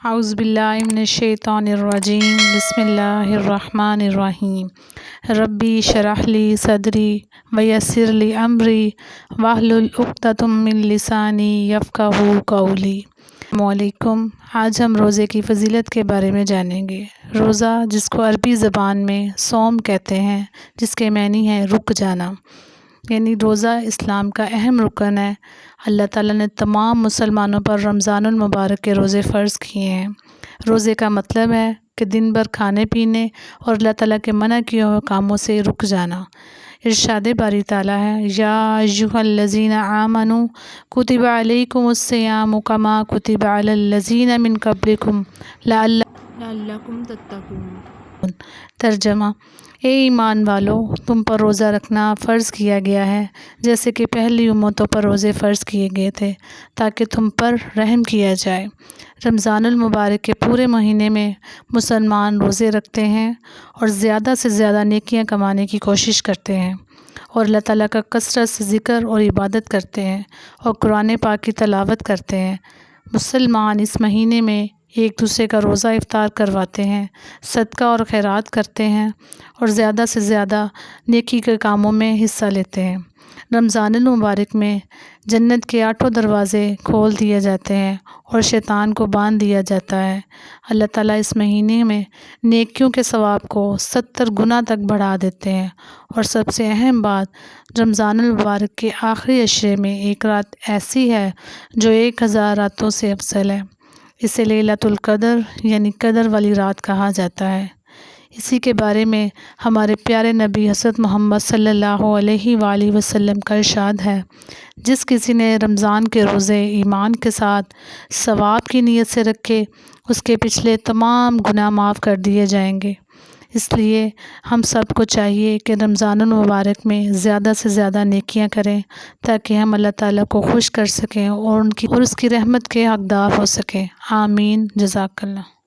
اعوذ باللہ من الشیطان الرجیم بسم اللہ الرحمن الرحیم ربی اشرح لی صدری ویسر لی امری واحلل عقدۃ من لسانی یفقہوا قولی۔ السلام علیکم۔ آج ہم روزے کی فضیلت کے بارے میں جانیں گے۔ روزہ، جس کو عربی زبان میں صوم کہتے ہیں، جس کے معنی ہے رک جانا، یعنی روزہ اسلام کا اہم رکن ہے۔ اللہ تعالیٰ نے تمام مسلمانوں پر رمضان المبارک کے روزے فرض کیے ہیں۔ روزے کا مطلب ہے کہ دن بھر کھانے پینے اور اللہ تعالیٰ کے منع کیے ہوئے کاموں سے رک جانا۔ ارشاد باری تعالیٰ ہے، یا ایھا الذین آمنوا کتب علیکم الصیام کما کتب علی الذین من قبلکم لعلکم تتقون۔ ترجمہ: اے ایمان والو، تم پر روزہ رکھنا فرض کیا گیا ہے جیسے کہ پہلی امتوں پر روزے فرض کیے گئے تھے، تاکہ تم پر رحم کیا جائے۔ رمضان المبارک کے پورے مہینے میں مسلمان روزے رکھتے ہیں اور زیادہ سے زیادہ نیکیاں کمانے کی کوشش کرتے ہیں، اور اللہ تعالیٰ کا کثرت سے ذکر اور عبادت کرتے ہیں، اور قرآن پاک کی تلاوت کرتے ہیں۔ مسلمان اس مہینے میں ایک دوسرے کا روزہ افطار کرواتے ہیں، صدقہ اور خیرات کرتے ہیں، اور زیادہ سے زیادہ نیکی کے کاموں میں حصہ لیتے ہیں۔ رمضان المبارک میں جنت کے 8 دروازے کھول دیے جاتے ہیں اور شیطان کو باندھ دیا جاتا ہے۔ اللہ تعالیٰ اس مہینے میں نیکیوں کے ثواب کو 70 گنا تک بڑھا دیتے ہیں، اور سب سے اہم بات، رمضان المبارک کے آخری عشرے میں ایک رات ایسی ہے جو 1000 راتوں سے افضل ہے۔ اسے لیلۃ القدر یعنی قدر والی رات کہا جاتا ہے۔ اسی کے بارے میں ہمارے پیارے نبی حضرت محمد صلی اللہ علیہ وآلہ وسلم کا ارشاد ہے، جس کسی نے رمضان کے روزے ایمان کے ساتھ ثواب کی نیت سے رکھے، اس کے پچھلے تمام گناہ معاف کر دیے جائیں گے۔ اس لیے ہم سب کو چاہیے کہ رمضان المبارک میں زیادہ سے زیادہ نیکیاں کریں، تاکہ ہم اللہ تعالیٰ کو خوش کر سکیں اور اس کی رحمت کے حقدار ہو سکیں۔ آمین۔ جزاک اللہ۔